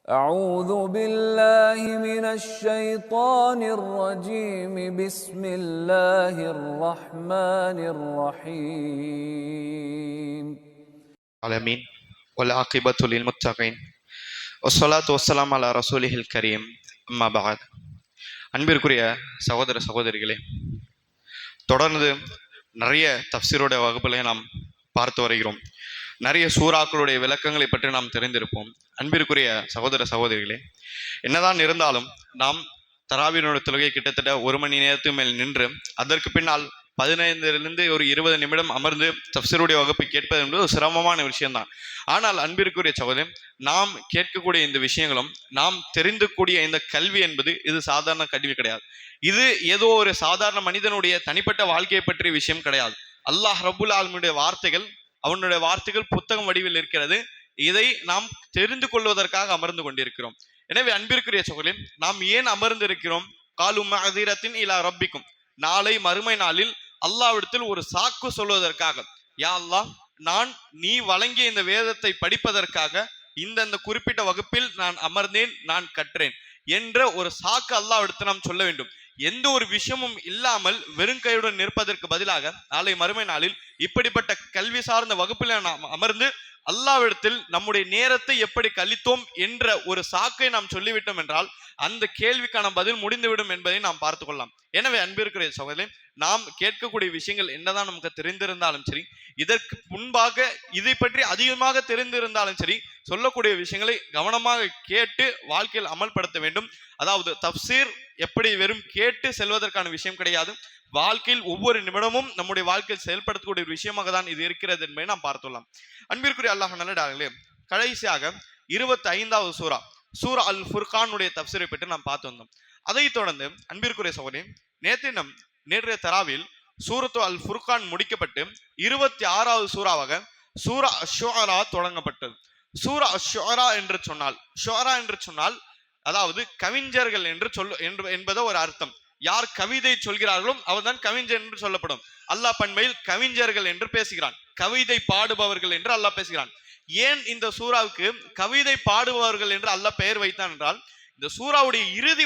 أعوذ بالله من الشيطان الرجيم بسم الله الرحمن الرحيم العالمين والعاقبة للمتقين والصلاة والسلام على رسوله الكريم أما بعد. அன்பிற்குரிய சகோதர சகோதரிகளே, தொடர்ந்து நிறைய தஃப்சீருடைய வகுப்புகளை நாம் பார்த்து வருகிறோம். நிறைய சூறாக்களுடைய விளக்கங்களை பற்றி நாம் தெரிந்திருப்போம். அன்பிற்குரிய சகோதர சகோதரிகளே, என்னதான் இருந்தாலும் நாம் தராவினுடைய தொழுகை கிட்டத்தட்ட 1 மணி நேரத்துக்கு மேல் நின்று அதற்கு பின்னால் 15 ஒரு 20 நிமிடம் அமர்ந்து தஃப்சீருடைய வகுப்பை கேட்பது என்பது ஒரு சிரமமான விஷயம்தான். ஆனால் அன்பிற்குரிய சகோதரன், நாம் கேட்கக்கூடிய இந்த விஷயங்களும் நாம் தெரிந்துக்கூடிய இந்த கல்வி என்பது இது சாதாரண கல்வி கிடையாது. இது ஏதோ ஒரு சாதாரண மனிதனுடைய தனிப்பட்ட வாழ்க்கையை பற்றிய விஷயம் கிடையாது. அல்லாஹ் ரப்புல் ஆலமீனுடைய வார்த்தைகள், அவனுடைய வார்த்தைகள் புத்தகம் வடிவில் இருக்கிறது. இதை நாம் தெரிந்து கொள்வதற்காக அமர்ந்து கொண்டிருக்கிறோம். எனவே அன்பிற்குரிய சகோதரன், நாம் ஏன் அமர்ந்து இருக்கிறோம்? காலும் மஅதிரத்தின் இலா ரப்பிக்கும், நாளை மறுமை நாளில் அல்லாஹ்விடத்தில் ஒரு சாக்கு சொல்வதற்காக. யா அல்லாஹ், நான் நீ வழங்கிய இந்த வேதத்தை படிப்பதற்காக இந்த குறிப்பிட்ட வகுப்பில் நான் அமர்ந்தேன், நான் கற்றேன் என்ற ஒரு சாக்கு அல்லாஹ்விடத்தில் நாம் சொல்ல வேண்டும். எந்த ஒரு விஷயமும் இல்லாமல் வெறும் கையுடன் நிற்பதற்கு பதிலாக நாளை மறுமை நாளில் இப்படிப்பட்ட கல்வி சார்ந்த வகுப்பில் நாம் அமர்ந்து அல்லாஹ்விடத்தில் நம்முடைய நேரத்தை எப்படி கழித்தோம் என்ற ஒரு சாக்கை நாம் சொல்லிவிட்டோம் என்றால் அந்த கேள்விக்கான பதில் முடிந்துவிடும் என்பதை நாம் பார்த்து கொள்ளலாம். எனவே அன்பிற்குரிய சகோதரர்களே, நாம் கேட்கக்கூடிய விஷயங்கள் என்னதான் நமக்கு தெரிந்திருந்தாலும் சரி, இதற்கு முன்பாக இதை பற்றி அதிகமாக தெரிந்திருந்தாலும் சரி, சொல்லக்கூடிய விஷயங்களை கவனமாக கேட்டு வாழ்க்கையில் அமல்படுத்த வேண்டும். அதாவது தஃப்சீர் எப்படி வெறும் கேட்டு செல்வதற்கான விஷயம் கிடையாது. வாழ்க்கையில் ஒவ்வொரு நிமிடமும் நம்முடைய வாழ்க்கையில் செயல்படுத்தக்கூடிய ஒரு விஷயமாக தான் இது இருக்கிறது என்பதை நாம் பார்த்துள்ளோம். அன்பிற்குரிய அல்லாஹ் நல்லடியார்களே, கடைசியாக 25வது சூரா அல் ஃபுர்கானுடைய தஃப்சீரை பற்றி நாம் பார்த்து வந்தோம். அதை தொடர்ந்து அன்பிற்குரிய சகோதரே, நேற்றைய தராவில் சூரத்து அல் ஃபுர்கான் முடிக்கப்பட்டு 26வது சூறாவாக சூரா அஷ்-ஷுஆரா தொடங்கப்பட்டது. சூரா அஷ்-ஷுஆரா என்று சொன்னால் அதாவது கவிஞர்கள் என்று என்பது ஒரு அர்த்தம். யார் கவிதை சொல்கிறார்களோ அவர்தான் கவிஞர் என்று சொல்லப்படும். அல்லாஹ் பண்பையில் கவிஞர்கள் என்று பேசுகிறான், கவிதை பாடுபவர்கள் என்று அல்லாஹ் பேசுகிறான். ஏன் இந்த சூறாவுக்கு கவிதை பாடுபவர்கள் என்று அல்லாஹ் பெயர் வைத்தான் என்றால், இந்த சூறாவுடைய இறுதி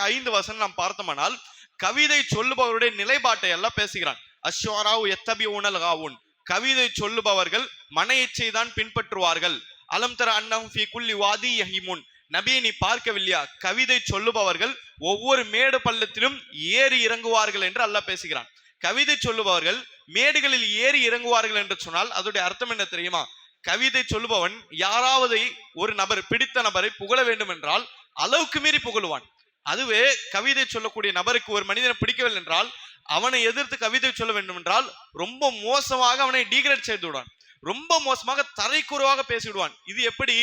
5 வசனம் நாம் பார்த்தோமானால் கவிதை சொல்லுபவருடைய நிலைப்பாட்டை எல்லாம் பேசுகிறான். அஷ்ஷுஆராஉ யத்தபிஊனல் காவூன், கவிதை சொல்லுபவர்கள் மன இச்சை தான் பின்பற்றுவார்கள். அலம் தர அன்னஹும் ஃபீ குல்லி வாதி யஹிமூன், நபியை நீ பார்க்கவில்லையா, கவிதை சொல்லுபவர்கள் ஒவ்வொரு மேடு பள்ளத்திலும் ஏறி இறங்குவார்கள் என்று அல்லாஹ் பேசுகிறான். கவிதை சொல்லுபவர்கள் மேடுகளில் ஏறி இறங்குவார்கள் என்று சொன்னால் அதோடைய அர்த்தம் என்ன தெரியுமா? கவிதை சொல்லுபவன் யாராவது ஒரு பிடித்த நபரை புகழ வேண்டும் என்றால் அளவுக்கு மீறி புகழுவான். அதுவே கவிதை சொல்லக்கூடிய நபருக்கு ஒரு மனிதனை பிடிக்கவில்லை என்றால் அவனை எதிர்த்து கவிதை சொல்ல வேண்டும் என்றால் ரொம்ப மோசமாக அவனை டீக்ரேட் செய்து விடுவான், ரொம்ப மோசமாக தரைக்குறைவாக பேசிவிடுவான். இது எப்படி?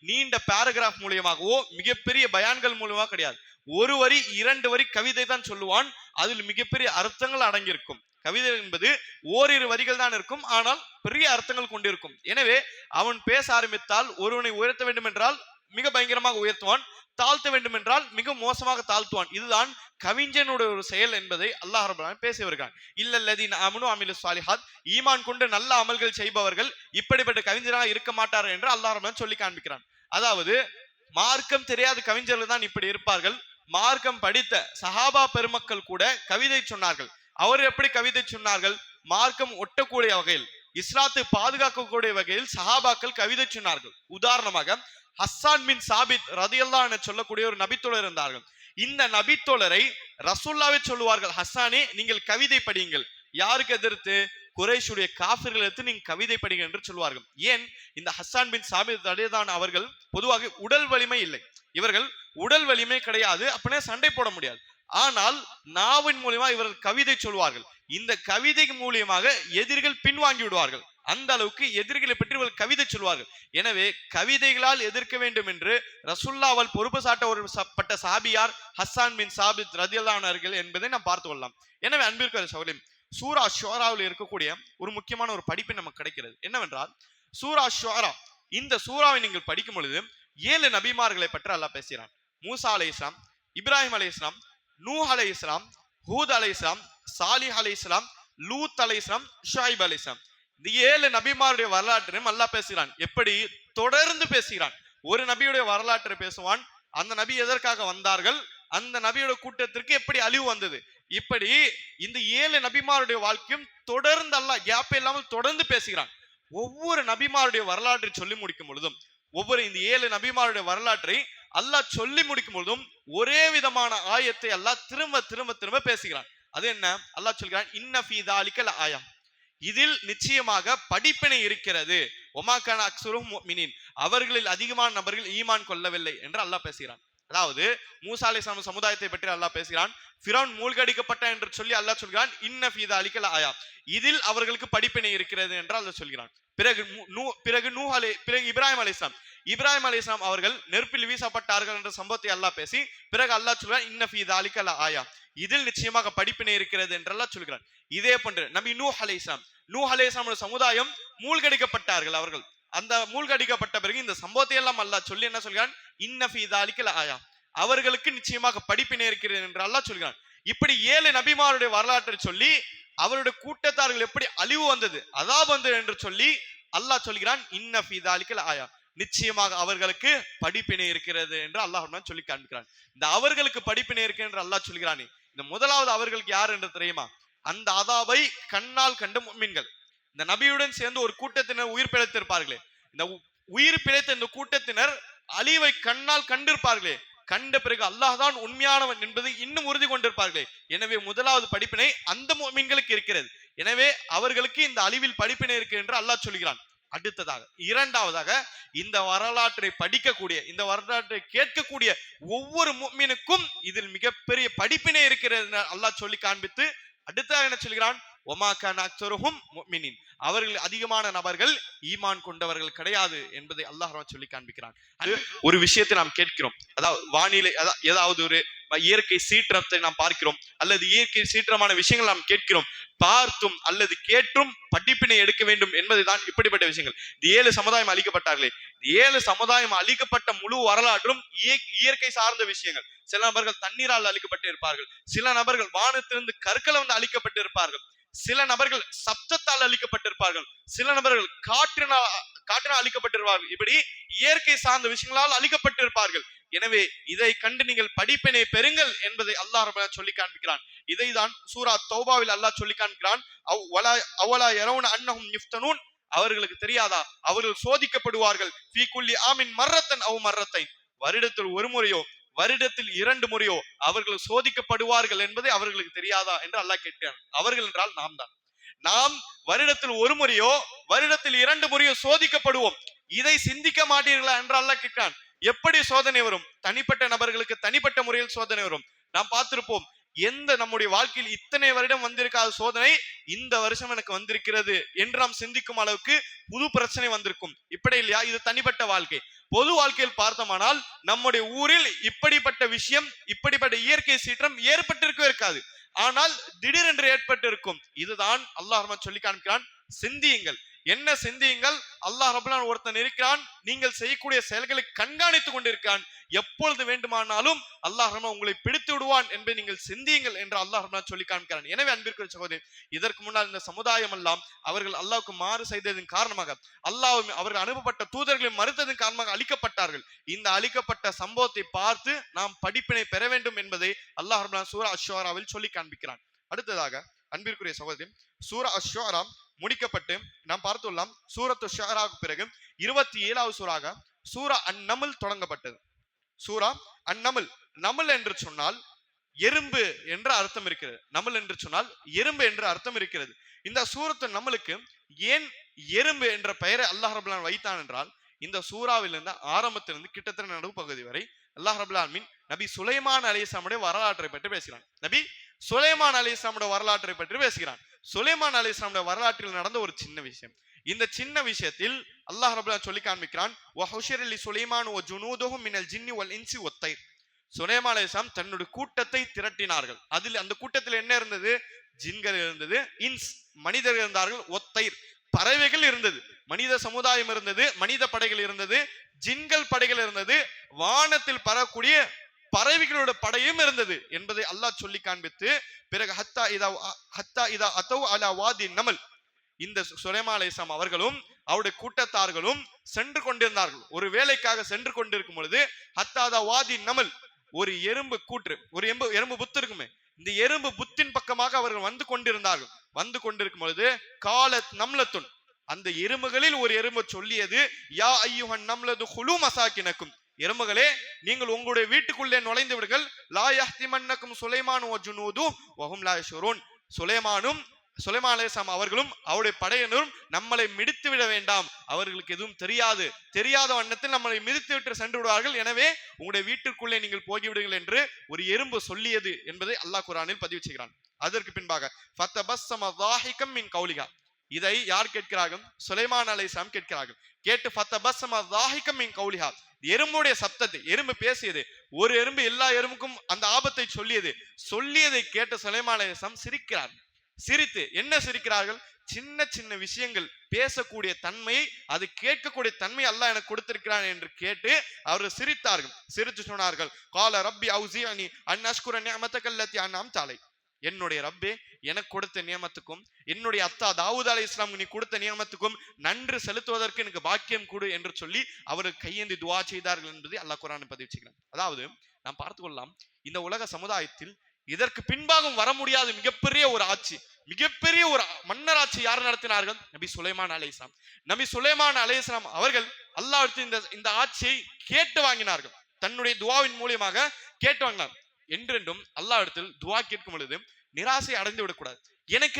நீண்ட பேராகிராஃப் மூலியமாகவோ மிகப்பெரிய பயான்கள் மூலமாக கிடையாது. 1 வரி 2 வரி கவிதை தான் சொல்லுவான், அதில் மிகப்பெரிய அர்த்தங்கள் அடங்கியிருக்கும். கவிதை என்பது ஓரிரு வரிகள் தான் இருக்கும், ஆனால் பெரிய அர்த்தங்கள் கொண்டிருக்கும். எனவே அவன் பேச ஆரம்பித்தால் ஒருவனை உயர்த்த வேண்டும் என்றால் மிக பயங்கரமாக உயர்த்துவான், தாழ்த்த வேண்டும் என்றால் மிக மோசமாக தாழ்த்துவான். இதுதான் கவிஞனுடைய ஒரு செயல் என்பதை அல்லாஹ் ரப்பல் ஆலமீன் பேசி வருகிறான். இல்லல்லதீன ஆமனு வஅமிலுஸ் ஸாலிஹாத், ஈமான் கொண்டு நல்ல அமல்கள் செய்பவர்கள் இப்படிப்பட்ட கவிஞராக இருக்க மாட்டார்கள் என்று அல்லாஹ் ரப்பல் ஆலமீன் சொல்லி காண்பிக்கிறான். அதாவது மார்க்கம் தெரியாத கவிஞர்கள் தான் இப்படி இருப்பார்கள். மார்க்கம் படித்த சஹாபா பெருமக்கள் கூட கவிதை சொன்னார்கள். அவர் எப்படி கவிதை சொன்னார்கள்? மார்க்கம் ஒட்டக்கூடிய வகையில், இஸ்லாத்தை பாதுகாக்கக்கூடிய வகையில் சஹாபாக்கள் கவிதை சொன்னார்கள். உதாரணமாக ஹஸ்ஸான் பின் சாபித் ரதியல்லாஹு அன்ஹு சொல்லக்கூடிய ஒரு நபித்தோழர் இருந்தார்கள். இந்த நபித்தோழரை ரசூலுல்லாஹ்வே சொல்லுவார்கள், ஹஸ்ஸானே நீங்கள் கவிதை படியுங்கள். யாருக்கு எதிர்த்து? குறைஷுடைய காஃபிர்கள் எடுத்து நீங்க கவிதை படிங்க என்று சொல்வார்கள். ஏன்? இந்த ஹஸ்ஸான் பின் சாபித் ரலியல்லாஹு அன்ஹு அவர்கள் பொதுவாக உடல் வலிமை இல்லை, இவர்கள் உடல் வலிமை கிடையாது, அப்படியே சண்டை போட முடியாது. ஆனால் நாவின் மூலியமா இவர்கள் கவிதை சொல்வார்கள். இந்த கவிதை மூலியமாக எதிரிகள் பின்வாங்கி விடுவார்கள். அந்த அளவுக்கு எதிரிகளை பற்றி இவர்கள் கவிதை சொல்வார்கள். எனவே கவிதைகளால் எதிர்க்க வேண்டும் என்று ரசூலுல்லாஹ் பொறுப்பு சாட்டப்பட்ட சஹாபியார் ஹஸ்ஸான் பின் சாபித் ரலியல்லாஹு அன்ஹு அவர்கள் என்பதை நாம் பார்த்து கொள்ளலாம். எனவே அன்பிற்குரிய சகோதரர்களே, சூரா அஷ்-ஷுஆராவில் இருக்கக்கூடிய ஒரு முக்கியமான ஒரு படிப்பு நமக்கு கிடைக்கிறது. என்னவென்றால், சூரா அஷ்-ஷுஆரா, இந்த சூறாவை நீங்கள் படிக்கும் பொழுது 7 நபிமார்களை பற்றி அல்லாஹ் பேசுகிறான். மூசா அலைஹிஸ்ஸலாம், இப்ராஹிம் அலைஹிஸ்ஸலாம், நூஹ் அலைஹிஸ்ஸலாம், ஹூத் அலைஹிஸ்ஸலாம், சாலிஹ் அலைஹிஸ்ஸலாம், லூத் அலைஹிஸ்ஸலாம், ஷுஐப் அலைஹிஸ்ஸலாம். இந்த 7 நபிமாருடைய வரலாற்றையும் அல்லாஹ் பேசுகிறான். எப்படி? தொடர்ந்து பேசுகிறான். ஒரு நபியுடைய வரலாற்றை பேசுவான், அந்த நபி எதற்காக வந்தார்கள், அந்த நபியோட கூட்டத்திற்கு எப்படி அழிவு வந்தது. இப்படி இந்த 7 நபிமாருடைய வாழ்க்கையும் தொடர்ந்து அல்லாஹ் கேப் இல்லாமல் தொடர்ந்து பேசுகிறான். ஒவ்வொரு நபிமாருடைய வரலாற்றை சொல்லி முடிக்கும் பொழுதும், ஒவ்வொரு இந்த 7 நபிமாருடைய வரலாற்றை அல்லாஹ் சொல்லி முடிக்கும் பொழுதும் ஒரே விதமான ஆயத்தை அல்லாஹ் திரும்ப திரும்ப திரும்ப பேசுகிறான். அது என்ன? அல்லாஹ் சொல்கிறான், இன்ன ஃபீ தாலிக லஆயா, இதில் நிச்சயமாக படிப்பினை இருக்கிறது. ஒமா கான அக்ஸருஹும் முஃமினீன், அவர்களில் அதிகமான நபர்கள் ஈமான் கொள்ளவில்லை என்று அல்லாஹ் பேசுகிறான். அதாவது மூசா அலைஹிஸ்ஸலாம் சமுதாயத்தை பற்றி அல்லாஹ் பேசுகிறான். ஃபிரௌன் மூழ்கடிக்கப்பட்ட என்று சொல்லி அல்லாஹ் சொல்கிறான், இன்ன ஃபீ தாலிக லஆயா, இதில் அவர்களுக்கு படிப்பினை இருக்கிறது என்று அல்லாஹ் சொல்கிறான். பிறகு இப்ராஹிம் அலைஹிஸ்ஸலாம் அவர்கள் நெருப்பில் வீசப்பட்டார்கள் என்ற சம்பவத்தை அல்லாஹ் பேசி பிறகு அல்லாஹ் சொல்கிறான், இன்ன ஃபீ தாலிக லஆயா, இதில் நிச்சயமாக படிப்பினை இருக்கிறது என்று அல்லாஹ் சொல்கிறான். இதே போன்று நபி நூஹ் அலைஹிஸ்ஸலாம் சமுதாயம் மூழ்கடிக்கப்பட்டார்கள். அவர்கள் அந்த மூழ்கடிக்கப்பட்ட பிறகு இந்த சம்பவத்தை எல்லாம் அல்லாஹ் சொல்லி என்ன சொல்கிறான், இன்ன ஃபீ தாலிக லஆயா, அவர்களுக்கு நிச்சயமாக படிப்பினை இருக்கிறது என்று அல்லாஹ் சொல்கிறான். இப்படி 7 நபிமாருடைய வரலாற்றை சொல்லி அவருடைய கூட்டத்தார்கள் எப்படி அழிவு வந்தது, அதாப் வந்தது என்று சொல்லி அல்லாஹ் சொல்கிறான், இன்ன ஃபீ தாலிக லஆயா, நிச்சயமாக அவர்களுக்கு படிப்பினை இருக்கிறது என்று அல்லாஹ் சொல்லி காண்பிக்கிறான். இந்த அவர்களுக்கு படிப்பினை இருக்கு என்று அல்லாஹ் சொல்கிறானே, இந்த முதலாவது அவர்களுக்கு யார் என்று தெரியுமா? அந்த அதாபை கண்ணால் கண்ட முஃமின்கள். இந்த நபியுடன் சேர்ந்து ஒரு கூட்டத்தினர் உயிர் பிழைத்திருப்பார்களே, இந்த உயிர் பிழைத்த இந்த கூட்டத்தினர் அழிவை கண்ணால் கண்டிருப்பார்களே, கண்ட பிறகு அல்லாஹ் தான் உண்மையானவன் என்பதை இன்னும் உறுதி கொண்டிருப்பார்களே. எனவே முதலாவது படிப்பினை அந்த முஃமின்களுக்கு இருக்கிறது. எனவே அவர்களுக்கு இந்த அழிவில் படிப்பினை இருக்கு என்று அல்லாஹ் சொல்கிறான். அடுத்ததாக இரண்டாவதாக, இந்த வரலாற்றை படிக்கக்கூடிய, இந்த வரலாற்றை கேட்கக்கூடிய ஒவ்வொரு முஃமினுக்கும் இதில் மிகப்பெரிய படிப்பினை இருக்கிறது அல்லாஹ் சொல்லி காண்பித்து அடுத்ததாக என்ன சொல்கிறான், ஒமா கான அக்ஸருஹும் முஃமினீன், அவர்கள் அதிகமான நபர்கள் ஈமான் கொண்டவர்கள் கிடையாது என்பதை அல்லாஹ் சொல்லி காண்பிக்கிறான். ஒரு விஷயத்தை நாம் கேட்கிறோம், அதாவது வானிலை, ஏதாவது ஒரு இயற்கை சீற்றத்தை நாம் பார்க்கிறோம், அல்லது இயற்கை சீற்றமான விஷயங்கள் நாம் கேட்கிறோம். பார்த்தும் அல்லது கேட்டும் படிப்பினை எடுக்க வேண்டும் என்பதுதான் இப்படிப்பட்ட விஷயங்கள். 7 சமுதாயம் அழிக்கப்பட்டார்களே, 7 சமுதாயம் அழிக்கப்பட்ட முழு வரலாற்றும் இயற்கை சார்ந்த விஷயங்கள். சில நபர்கள் தண்ணீரால் அழிக்கப்பட்டு இருப்பார்கள், சில நபர்கள் வானத்திலிருந்து கற்களை வந்து அழிக்கப்பட்டு இருப்பார்கள், சில நபர்கள் சப்தத்தால் அழிக்கப்பட்டிருப்பார்கள், சில நபர்கள் காற்றினால் அழிக்கப்பட்டிருப்பார்கள். இப்படி இயற்கை சார்ந்த விஷயங்களால் அழிக்கப்பட்டிருப்பார்கள். எனவே இதை கண்டு நீங்கள் படிப்பினை பெறுங்கள் என்பதை அல்லாஹ் ரப்பல் சொல்லி காண்பிக்கிறான். இதை தான் சூரா தௌபாவில் அல்லாஹ் சொல்லி காண்பிக்கிறான். அவலா யரவுன அன்னஹும் யுஃப்தனூன், அவர்களுக்கு தெரியாதா அவர்கள் சோதிக்கப்படுவார்கள். ஃபீ குல்லி ஆமின் மர்ரத்தன் அவ் மர்ரத்தைன், வருடத்தில் ஒரு முறையோ வருடத்தில் 2 முறையோ அவர்கள் சோதிக்கப்படுவார்கள் என்பதை அவர்களுக்கு தெரியாதா என்று அல்லாஹ் கேட்கிறான். அவர்கள் என்றால் நாம் தான். நாம் வருடத்தில் ஒரு முறையோ வருடத்தில் 2 முறையோ சோதிக்கப்படுவோம். இதை சிந்திக்க மாட்டீர்களா என்று அல்லாஹ் கேட்கிறான். எப்படி சோதனை வரும்? தனிப்பட்ட நபர்களுக்கு தனிப்பட்ட முறையில் சோதனை வரும். நாம் பார்த்திருப்போம், எந்த நம்முடைய வாழ்க்கையில் இத்தனை வருடம் வந்திருக்காத சோதனை இந்த வருஷம் எனக்கு வந்திருக்கிறது என்று நாம் சிந்திக்கும் அளவுக்கு புது பிரச்சனை வந்திருக்கும். இப்படி இல்லையா? இது தனிப்பட்ட வாழ்க்கை. பொது வாழ்க்கையில் பார்த்தோமானால் நம்முடைய ஊரில் இப்படிப்பட்ட விஷயம், இப்படிப்பட்ட இயற்கை சீற்றம் ஏற்பட்டிருக்கவே இருக்காது. ஆனால் திடீரென்று ஏற்பட்டு இருக்கும். இதுதான் அல்லாஹ் சொல்லி காண்பிக்கிறான், சிந்தியுங்கள். என்ன சிந்தியுங்கள்? அல்லாஹ் ரப்பல் ஒருத்தன் இருக்கிறான், நீங்கள் செய்யக்கூடிய செயல்களை கண்காணித்துக் கொண்டிருக்கிறான். எப்பொழுது வேண்டுமானாலும் அல்லாஹ் உங்களை பிடித்து விடுவான் என்பதை நீங்கள் சிந்தியுங்கள் என்று அல்லாஹ் சொல்லி காண்பிக்கிறான். எனவே அன்பிற்குரிய சகோதரி, இதற்கு முன்னால் இந்த சமுதாயம் எல்லாம் அவர்கள் அல்லாஹ்வுக்கு மாறு செய்ததன் காரணமாக, அல்லாஹ் அவர்கள் அனுப்பப்பட்ட தூதர்களை மறுத்ததன் காரணமாக அழிக்கப்பட்டார்கள். இந்த அழிக்கப்பட்ட சம்பவத்தை பார்த்து நாம் படிப்பினை பெற வேண்டும் என்பதை அல்லாஹ் சூரா அஷ்-ஷுஆராவில் சொல்லி காண்பிக்கிறான். அடுத்ததாக அன்பிற்குரிய சகோதரி, சூரா அஷ்-ஷுஆரா முடிக்கப்பட்டு நாம் பார்த்துள்ளோம். சூரத்து ஷுஆராவுக்கு பிறகு 27வது சூறாக சூரா அன்-நம்ல் தொடங்கப்பட்டது. சூரா அன்-நம்ல், நம்ல் என்று சொன்னால் எறும்பு என்ற அர்த்தம் இருக்கிறது. நம்ல் என்று சொன்னால் எறும்பு என்ற அர்த்தம் இருக்கிறது. இந்த சூரத்து நம்லுக்கு ஏன் எறும்பு என்ற பெயரை அல்லாஹ் ரப்பல் ஆலமீன் வைத்தான் என்றால், இந்த சூறாவிலிருந்து ஆரம்பத்திலிருந்து கிட்டத்தட்ட நடுவு பகுதி வரை அல்லாஹ் ரப்பல் ஆலமீன் நபி சுலைமான் அலைஹிஸ்ஸலாமுடைய வரலாற்றை பற்றி பேசுகிறான். நபி சுலைமான் அலைஹிஸ்ஸலாமுடைய வரலாற்றை பற்றி பேசுகிறான். சுலைமான் அலைஹிஸ்ஸலாமுடைய வரலாற்றில் நடந்த ஒரு சின்ன விஷயம். இந்த சின்ன விஷயத்தில் அல்லாஹ் ரப்பல் சொல்லி காண்பிக்கிறான், வஹுஷிர லி சுலைமான் வ ஜுனூதுஹு மினல் ஜின்னி வல் இன்சி வத்தைர். சுலைமான் அலைஹிஸ்ஸலாம் தன்னுடைய கூட்டத்தை திரட்டினார்கள். அதில் அந்த கூட்டத்தில் என்ன இருந்தது? ஜின்கள் இருந்தது, இன்ஸ் மனிதர்கள் இருந்தார்கள், ஒத்தைர் பறவைகள் இருந்தது, மனித சமுதாயம் இருந்தது, மனித படைகள் இருந்தது, ஜின்கள் படைகள் இருந்தது, வானத்தில் பறக்கூடிய பறவைகளோட படையும் இருந்தது என்பதை அல்லாஹ் சொல்லி காண்பித்து பிறகு ஹத்தா இதா அத்தௌ அலா வாதி நமல், இந்த சுலைமான் அலைஹிஸ்ஸலாம் அவர்களும் அவருடைய கூட்டத்தார்களும் சென்று கொண்டிருந்தார்கள். ஒரு வேலைக்காக சென்று கொண்டிருக்கும் பொழுது ஹத்தாதா வாதி நமல், ஒரு எறும்பு கூற்று, ஒரு எறும்பு புத்து இருக்குமே, இந்த எறும்பு புத்தின் பக்கமாக அவர்கள் வந்து கொண்டிருந்தார்கள். வந்து கொண்டிருக்கும் பொழுது காலத் நம்லத்துன், அந்த எறும்புகளில் ஒரு எறும்பு சொல்லியது, யா ஐயுஹன் நம்லது ஹுலு மசாக்கினக்கும், எறும்புகளே நீங்கள் உங்களுடைய வீட்டுக்குள்ளே நுழைந்து விடுங்கள், லா யஹ்திமன்னக்கும் சுலைமான் வ ஜுனூது வஹும் லா யஷ்உரூன், சுலைமான் அலைஹிஸ்ஸலாம் அவர்களும் அவருடைய படையினரும் நம்மளை மிதித்து விட வேண்டாம், அவர்களுக்கு எதுவும் தெரியாத வண்ணத்தில் நம்மளை மிதித்து விட்டு சென்று விடுவார்கள், எனவே உங்களுடைய வீட்டிற்குள்ளே நீங்கள் போகிவிடுங்கள் என்று ஒரு எறும்பு சொல்லியது என்பதை அல்லாஹ் குர்ஆனில் பதிவு செய்கிறான். அதற்கு பின்பாக ஃபதபஸ்ஸம ضاحிகம் மின் கௌலிஹா, இதை யார் கேட்கிறார்கள்? சுலைமான் அலைஹிஸ்ஸலாம் கேட்கிறார்கள். கேட்டு ஃபதபஸ்ஸம ضاحிகம் மின் கௌலிஹா, எறும்புடைய சப்தத்தை, எறும்பு பேசியது, ஒரு எறும்பு எல்லா எறும்புக்கும் அந்த ஆபத்தை சொல்லியதை கேட்டு சுலைமான் அலைஹிஸ்ஸலாம் சிரிக்கிறார். சிரித்து என்ன சிரிக்கிறார்கள்? சின்ன சின்ன விஷயங்கள் பேசக்கூடிய தன்மையை, அது கேட்கக்கூடிய தன்மை அல்லாஹ் எனக்கு கொடுத்திருக்கிறான் என்று கேட்டு அவர்கள் சிரித்தார்கள். சிரித்து சொன்னார்கள், கால ரப்பி அவுஸிஅனி அன் அஷ்குர நிஅமதக அல்லதி அன்அம்த அலை, என்னுடைய ரப்பே எனக்கு கொடுத்த நியமத்துக்கும் என்னுடைய அத்தா தாவூத் அலைஹிஸ்ஸலாம் நீ கொடுத்த நியமத்துக்கும் நன்றி செலுத்துவதற்கு எனக்கு பாக்கியம் கொடு என்று சொல்லி அவர்கள் கையேந்தி துஆ செய்தார்கள் என்பதை அல்லாஹ் குர்ஆனில் பதிவு செய்கிறான். அதாவது நாம் பார்த்து கொள்ளலாம், இந்த உலக சமுதாயத்தில் இதற்கு பின்பாகவும் வர முடியாத மிகப்பெரிய ஒரு ஆட்சி, மிகப்பெரிய ஒரு மன்னராட்சி யார் நடத்தினார்கள்? நபி சுலைமான் அலைஹிஸ்ஸலாம். நபி சுலைமான் அலைஹிஸ்ஸலாம் அவர்கள் அல்லாஹ்விடத்தில் இந்த ஆட்சியை கேட்டு வாங்கினார்கள். தன்னுடைய துஆவின் மூலமாக கேட்டு வாங்கினார். என்றென்றும் அல்லாஹ்விடத்தில் துஆ கேட்கும் பொழுது நிராசை அடைந்து விடக்கூடாது. எனக்கு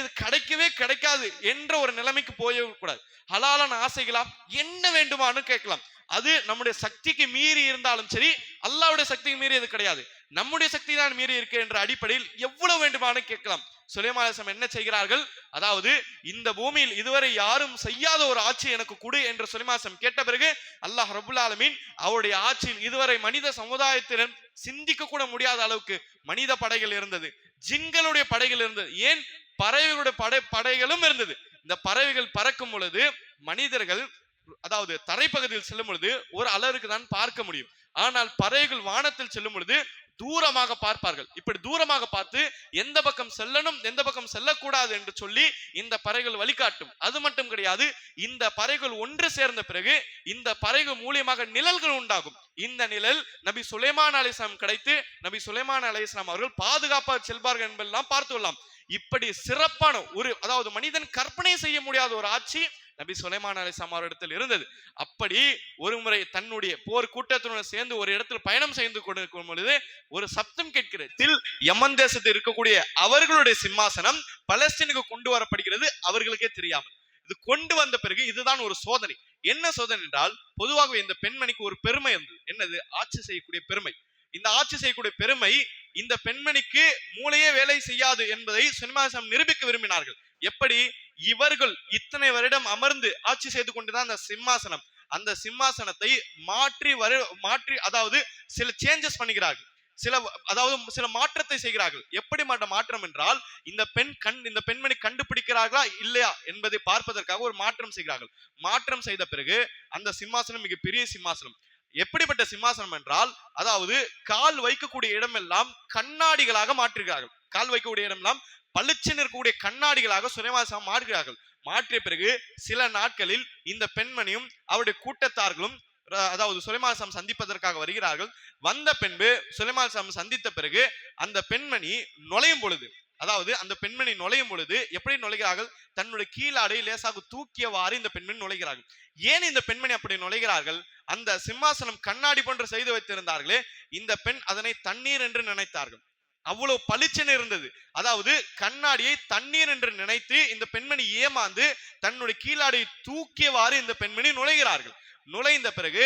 இது கிடைக்காது என்ற ஒரு நிலைமைக்கு போய்விடக்கூடாது. ஹலாலான ஆசைகளா என்ன வேண்டுமானு கேட்கலாம். அது நம்முடைய சக்திக்கு மீறி இருந்தாலும் சரி, அல்லாஹ்வுடைய சக்திக்கு மீறி அது கிடையாது, நம்முடைய சக்தி தான் மீறி இருக்கு என்ற அடிப்படையில் எவ்வளவு வேண்டுமானு கேட்கலாம். சுலைமான் அலைஹிஸ்ஸலாம் என்ன செய்கிறார்கள்? அதாவது இந்த பூமியில் இதுவரை யாரும் செய்யாத ஒரு ஆட்சி எனக்கு கொடு என்று சுலைமான் அலைஹிஸ்ஸலாம் கேட்ட பிறகு அல்லாஹ் ரப்புல் ஆலமீன் அவருடைய ஆட்சியில் இதுவரை மனித சமுதாயத்தினர் சிந்திக்க கூட முடியாத அளவுக்கு மனித படைகள் இருந்தது, ஜின்களுடைய படைகள் இருந்தது, ஏன் பறவைகளுடைய படைகளும் இருந்தது. இந்த பறவைகள் பறக்கும் பொழுது மனிதர்கள், அதாவது தரைப்பகுதியில் செல்லும் பொழுது ஒரு அளவுக்கு தான் பார்க்க முடியும். ஆனால் பறவைகள் வானத்தில் செல்லும் பொழுது தூரமாக பார்ப்பார்கள். இப்படி தூரமாக பார்த்து எந்த பக்கம் செல்லணும் எந்த பக்கம் செல்லக்கூடாது என்று சொல்லி இந்த பறவைகள் வழிகாட்டும். அது மட்டும் கிடையாது, இந்த பறவைகள் ஒன்று சேர்ந்த பிறகு இந்த பறவைகள் மூலியமாக நிழல்கள் உண்டாகும். இந்த நிழல் நபி சுலைமான் அலைஹிஸ்ஸலாம் கிடைத்து நபி சுலைமான் அலைஹிஸ்ஸலாம் அவர்கள் பாதுகாப்பாக செல்வார்கள் என்பதெல்லாம் பார்த்துள்ளோம். இப்படி சிறப்பான ஒரு, அதாவது மனிதன் கற்பனை செய்ய முடியாத ஒரு ஆட்சி நபி சுலைமான் அலைஹிஸ்ஸலாம் அவரிடத்தில் இருந்தது. அப்படி ஒரு முறை தன்னுடைய போர் கூட்டத்தினுடன் சேர்ந்து ஒரு இடத்தில் பயணம் செய்து கொண்டிருக்கும் பொழுது ஒரு சப்தம் கேட்கிறது. யமன் தேசத்தில் இருக்கக்கூடிய அவர்களுடைய சிம்மாசனம் பலஸ்தீனுக்கு கொண்டு வரப்படுகிறது, அவர்களுக்கே தெரியாமல். இது கொண்டு வந்த பிறகு இதுதான் ஒரு சோதனை. என்ன சோதனை என்றால், பொதுவாகவே இந்த பெண்மணிக்கு ஒரு பெருமை இருந்தது. என்னது? ஆட்சி செய்யக்கூடிய பெருமை. இந்த ஆட்சி செய்யக்கூடிய பெருமை, இந்த பெண்மணிக்கு மூளையே வேலை செய்யாது என்பதை சுலைமான் நிரூபிக்க விரும்பினார்கள். எப்படி? இவர்கள் இத்தனை வருடம் அமர்ந்து ஆட்சி செய்து கொண்டுதான் அந்த சிம்மாசனத்தை மாற்றி அதாவது சில சேஞ்சஸ் பண்ணுகிறார்கள், சில மாற்றத்தை செய்கிறார்கள். எப்படி மாற்றம் என்றால், இந்த பெண்மணி கண்டுபிடிக்கிறார்களா இல்லையா என்பதை பார்ப்பதற்காக ஒரு மாற்றம் செய்கிறார்கள். மாற்றம் செய்த பிறகு அந்த சிம்மாசனம் மிகப்பெரிய சிம்மாசனம். எப்படிப்பட்ட சிம்மாசனம் என்றால், அதாவது கால் வைக்கக்கூடிய இடமெல்லாம் கண்ணாடிகளாக மாற்றுகிறார்கள். கால் வைக்கக்கூடிய இடமெல்லாம் பளிச்சுன்னு இருக்கக்கூடிய கண்ணாடிகளாக சுலைமான் மாற்றுகிறார்கள். மாற்றிய பிறகு சில நாட்களில் இந்த பெண்மணியும் அவருடைய கூட்டத்தார்களும், அதாவது சுலைமான் சந்திப்பதற்காக வருகிறார்கள். வந்த பின்பு சுலைமான் சந்தித்த பிறகு அந்த பெண்மணி நுழையும் பொழுது, எப்படி நுழைகிறார்கள்? தன்னுடைய கீழாடை லேசாக தூக்கியவாறு இந்த பெண்மணி நுழைகிறார்கள். ஏன் இந்த பெண்மணி அப்படி நுழைகிறார்கள்? அந்த சிம்மாசனம் கண்ணாடி போன்று செய்து வைத்திருந்தார்களே, இந்த பெண் அதனை தண்ணீர் என்று நினைத்தார்கள். அவ்வளவு பளிச்சென இருந்தது. அதாவது கண்ணாடியை தண்ணீர் என்று நினைத்து இந்த பெண்மணி ஏமாந்து தன்னுடைய கீழாடையை தூக்கியவாறு இந்த பெண்மணி நுழைகிறார்கள். நுழைந்த பிறகு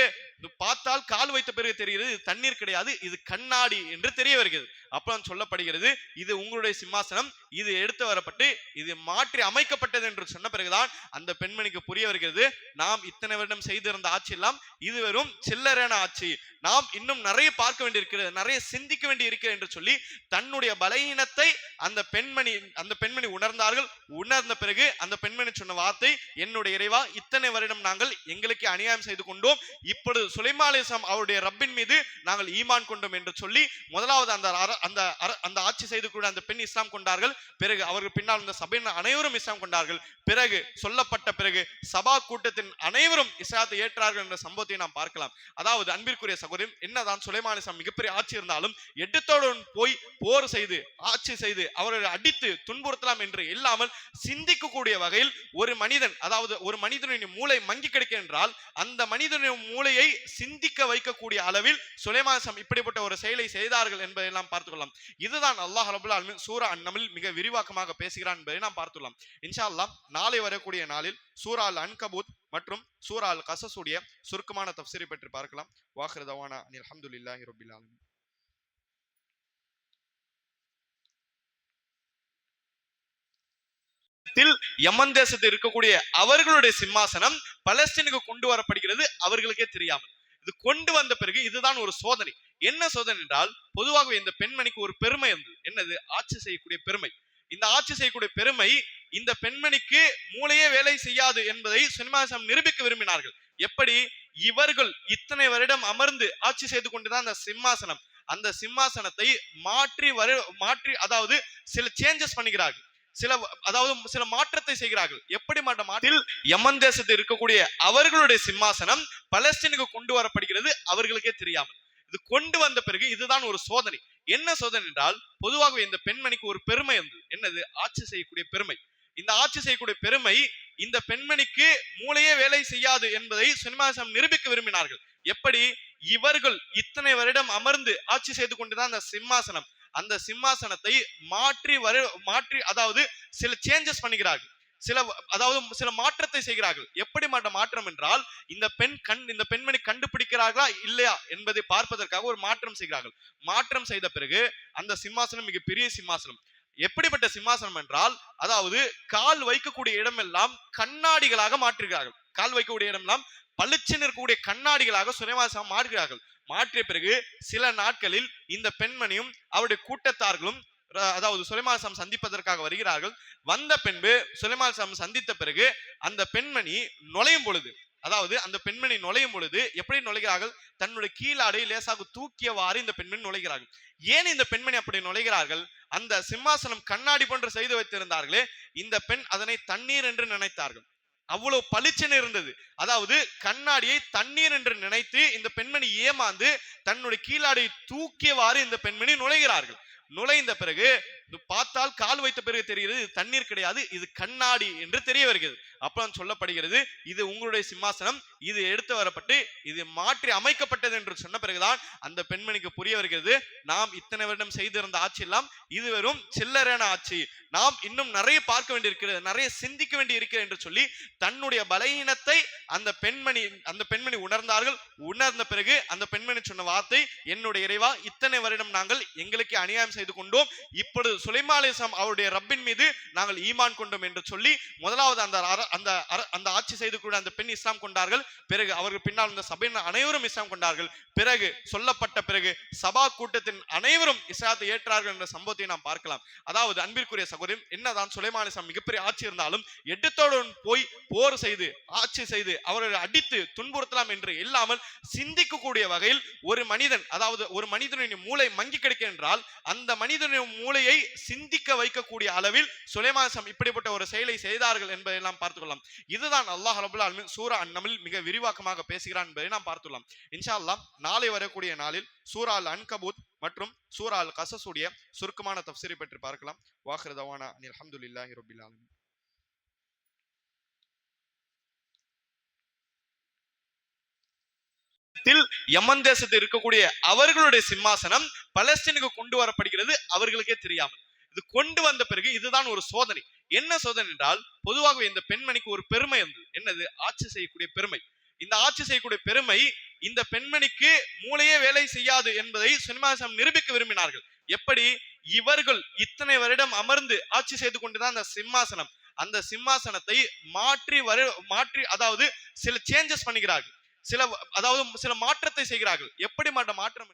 பார்த்தால் கால் வைத்த பிறகு தெரிகிறது இது தண்ணீர் கிடையாது, இது கண்ணாடி என்று தெரிய வருகிறது. அப்புறம் சொல்லப்படுகிறது, இது உங்களுடைய சிம்மாசனம், இது எடுத்து வரப்பட்டு இது மாற்றி அமைக்கப்பட்டது என்று சொன்ன பிறகுதான் அந்த பெண்மணிக்கு புரிய வருகிறது, நாம் இத்தனை வருடம் செய்திருந்த ஆட்சி எல்லாம் இது வெறும் சில்லறையான ஆட்சி, நாம் இன்னும் நிறைய பார்க்க வேண்டியிருக்கிறது, நிறைய சிந்திக்க வேண்டி இருக்கிறது என்று சொல்லி தன்னுடைய பலவீனத்தை அந்த பெண்மணி உணர்ந்தார்கள். உணர்ந்த பிறகு அந்த பெண்மணி சொன்ன வார்த்தை, என்னுடைய இறைவா, இத்தனை வருடம் நாங்கள் எங்களுக்கு அநியாயம் செய்து கொண்டோம், இப்பொழுது சுலைமான் அலைஹிஸ்ஸலாம் அவருடைய ரப்பின் மீது நாங்கள் ஈமான் கொண்டோம் என்று சொல்லி முதலாவது அந்த ஆட்சி செய்து கூட அந்த பெண் இஸ்லாம் கொண்டார்கள். பிறகு அவர்கள் பின்னால் இந்த சபையின் அனைவரும் இஸ்லாம் கொண்டார்கள். பிறகு சொல்லப்பட்ட பிறகு சபா கூட்டத்தின் அனைவரும் இஸ்லாத்தை ஏற்றார்கள் என்ற சம்பவத்தை நாம் பார்க்கலாம். அதாவது அன்பிற்குரிய சகோதரன், என்னதான் சுலைமான் அலைஹிஸ்ஸலாம் மிகப்பெரிய ஆட்சி இருந்தாலும் எடுத்தோடன் போய் போர் செய்து ஆட்சி செய்து அவர்களை அடித்து துன்புறுத்தலாம் என்று இல்லாமல் சிந்திக்கக்கூடிய வகையில் ஒரு மனிதன், அதாவது ஒரு மனிதனின் மூளை மங்கி கிடைக்க என்றால் அந்த மனிதனின் மூளையை சிந்திக்க வைக்கக்கூடிய அளவில் சுலைமான் அலைஹிஸ்ஸலாம் இப்படிப்பட்ட ஒரு செயலை செய்தார்கள் என்பதை நாம் பார்த்துக்கொள்ளலாம். இதுதான் அல்லாஹ் ரப்பல் ஆலமீன் சூரா அன்-நம்ல் மிக விரிவாக்கமாக பேசுகிறான் என்பதை நாம் பார்த்துள்ளோம். இன்ஷா அல்லாஹ் நாளை வரக்கூடிய நாளில் சூரா அல்-அன்கபூத் மற்றும் சூரா அல்-கஸஸ் உடைய சுருக்கமான தஃப்சீரை பற்றி பார்க்கலாம். வாஹிரு தவானா அனில் ஹம்துலில்லாஹி ரப்பில் ஆலமீன். யமன் தேசத்தில் இருக்கக்கூடிய அவர்களுடைய சிம்மாசனம் பலஸ்தீனுக்கு கொண்டு வரப்படுகிறது அவர்களுக்கே தெரியாமல். இது கொண்டு வந்த பிறகு இதுதான் ஒரு சோதனை. என்ன சோதனை என்றால், பொதுவாகவே இந்த பெண்மணிக்கு ஒரு பெருமை இருந்தது. என்னது? ஆட்சி செய்யக்கூடிய பெருமை. இந்த ஆட்சி செய்யக்கூடிய பெருமை இந்த பெண்மணிக்கு மூளையே வேலை செய்யாது என்பதை சுலைமான் நிரூபிக்க விரும்பினார்கள். எப்படி? இவர்கள் இத்தனை வருடம் அமர்ந்து ஆட்சி செய்து கொண்டுதான் அந்த சிம்மாசனத்தை மாற்றி அதாவது சில சேஞ்சஸ் பண்ணுகிறார்கள், சில மாற்றத்தை செய்கிறார்கள். எப்படி மாற்றத்தில் யமன் தேசத்தில் இருக்கக்கூடிய அவர்களுடைய சிம்மாசனம் பலஸ்தீனுக்கு கொண்டு வரப்படுகிறது அவர்களுக்கே தெரியாமல். இது கொண்டு வந்த பிறகு இதுதான் ஒரு சோதனை. என்ன சோதனை என்றால், பொதுவாகவே இந்த பெண்மணிக்கு ஒரு பெருமை இருந்தது. என்னது? ஆட்சி செய்யக்கூடிய பெருமை. இந்த ஆட்சி செய்யக்கூடிய பெருமை இந்த பெண்மணிக்கு மூளையே வேலை செய்யாது என்பதை சுலைமான் நிரூபிக்க விரும்பினார்கள். எப்படி? இவர்கள் இத்தனை வருடம் அமர்ந்து ஆட்சி செய்து கொண்டுதான் அந்த சிம்மாசனத்தை மாற்றி அதாவது சில சேஞ்சஸ் பண்ணுகிறார்கள், சில மாற்றத்தை செய்கிறார்கள். எப்படி மாற்றம் என்றால், இந்த பெண்மணி கண்டுபிடிக்கிறார்களா இல்லையா என்பதை பார்ப்பதற்காக ஒரு மாற்றம் செய்கிறார்கள். மாற்றம் செய்த பிறகு அந்த சிம்மாசனம் மிகப்பெரிய சிம்மாசனம். எப்படிப்பட்ட சிம்மாசனம் என்றால், அதாவது கால் வைக்கக்கூடிய இடமெல்லாம் கண்ணாடிகளாக மாற்றுகிறார்கள். கால் வைக்கக்கூடிய இடமெல்லாம் பளிச்சுன்னு இருக்கக்கூடிய கண்ணாடிகளாக சுலைமான் மாற்றுகிறார்கள். மாற்றிய பிறகு சில நாட்களில் இந்த பெண்மணியும் அவருடைய கூட்டத்தார்களும் அதாவது சுலைமான் சந்திப்பதற்காக வருகிறார்கள். வந்த பின்பு சுலைமான் சந்தித்த பிறகு அந்த பெண்மணி நுழையும் பொழுது எப்படி நுழைகிறார்கள்? தன்னுடைய கீழாடை லேசாக தூக்கியவாறு இந்த பெண்மணி நுழைகிறார்கள். ஏன் இந்த பெண்மணி அப்படி நுழைகிறார்கள்? அந்த சிம்மாசனம் கண்ணாடி போன்று செய்து வைத்திருந்தார்களே, இந்த பெண் அதனை தண்ணீர் என்று நினைத்தார்கள். அவ்வளவு பளிச்சென இருந்தது. அதாவது கண்ணாடியை தண்ணீர் என்று நினைத்து இந்த பெண்மணி ஏமாந்து தன்னுடைய கீழாடை தூக்கியவாறு இந்த பெண்மணி நுழைகிறார்கள். நுழைந்த பிறகு பார்த்தால் கால் வைத்த பிறகு தெரிகிறது இது தண்ணீர் கிடையாது, இது கண்ணாடி என்று தெரிய வருகிறது. அப்புறம் சொல்லப்படுகிறது, இது உங்களுடைய சிம்மாசனம், இது எடுத்து வரப்பட்டு இது மாற்றி அமைக்கப்பட்டது என்று சொன்ன பிறகுதான் அந்த பெண்மணிக்கு புரிய வருகிறது, நாம் இத்தனை வருடம் செய்திருந்த ஆட்சி எல்லாம் இது வெறும் சில்லறையான ஆட்சி, நாம் இன்னும் நிறைய பார்க்க வேண்டியிருக்கிறது, நிறைய சிந்திக்க வேண்டி இருக்கிறது என்று சொல்லி தன்னுடைய பலவீனத்தை அந்த பெண்மணி உணர்ந்தார்கள். உணர்ந்த பிறகு அந்த பெண்மணி சொன்ன வார்த்தை, என்னுடைய இறைவா, இத்தனை வருடம் நாங்கள் எங்களுக்கு அநியாயம் செய்து கொண்டோம், இப்பொழுது சுலைமான் அலைஹிஸ்ஸலாம் அவருடைய ரப்பின் மீது நாங்கள் ஈமான் கொண்டோம் என்று சொல்லி முதலாவது அந்த ஆட்சி செய்து கூட அந்த பெண் இஸ்லாம் கொண்டார்கள். பிறகு அவர்கள் பின்னால் இந்த சபையின் அனைவரும் இஸ்லாம் கொண்டார்கள். பிறகு சொல்லப்பட்ட பிறகு சபா கூட்டத்தின் அனைவரும் இஸ்லாத்தை ஏற்றார்கள் என்ற சம்பவத்தை நாம் பார்க்கலாம். அதாவது அன்பிற்குரிய சகோதரன், என்னதான் சுலைமான் அலைஹிஸ்ஸலாம் மிகப்பெரிய ஆட்சி இருந்தாலும் எடுத்தோடன் போய் போர் செய்து ஆட்சி செய்து அவர்களை அடித்து துன்புறுத்தலாம் என்று இல்லாமல் சிந்திக்கக்கூடிய வகையில் ஒரு மனிதன், அதாவது ஒரு மனிதனின் மூளை மங்கி கிடைக்க என்றால் அந்த மனிதனின் மூளையை சிந்திக்க வைக்கக்கூடிய அளவில் சுலைமான் இப்படிப்பட்ட ஒரு செயலை செய்தார்கள் என்பதை நாம் பார்த்துக்கொள்ளலாம். இதுதான் அல்லாஹ் ரப்பல் ஆலமீன் சூரா அன்-நம்ல் மிக விரிவாக்கமாக பேசுகிறான் என்பதை நாம் பார்த்துள்ளோம். இன்ஷா அல்லாஹ் நாளை வரக்கூடிய நாளில் சூரா அல்-அன்கபூத் மற்றும் சூரா அல்-கஸஸ் உடைய சுருக்கமான தஃப்சீரை பற்றி பார்க்கலாம். வாஹிரு தவானா அனில் ஹம்துலில்லாஹி ரப்பில் ஆலமீன். யமன் தேசத்தில் இருக்கக்கூடிய அவர்களுடைய சிம்மாசனம் பலஸ்தீனுக்கு கொண்டு வரப்படுகிறது அவர்களுக்கே தெரியாமல். இது கொண்டு வந்த பிறகு இதுதான் ஒரு சோதனை. என்ன சோதனை என்றால், பொதுவாகவே இந்த பெண்மணிக்கு ஒரு பெருமை இருந்தது. என்னது? ஆட்சி செய்யக்கூடிய பெருமை. இந்த ஆட்சி செய்யக்கூடிய பெருமை இந்த பெண்மணிக்கு மூளையே வேலை செய்யாது என்பதை சுலைமான் நிரூபிக்க விரும்பினார்கள். எப்படி? இவர்கள் இத்தனை வருடம் அமர்ந்து ஆட்சி செய்து கொண்டுதான் அந்த சிம்மாசனத்தை மாற்றி அதாவது சில சேஞ்சஸ் பண்ணுகிறார்கள், சில மாற்றத்தை செய்கிறார்கள். எப்படி மாற்றம்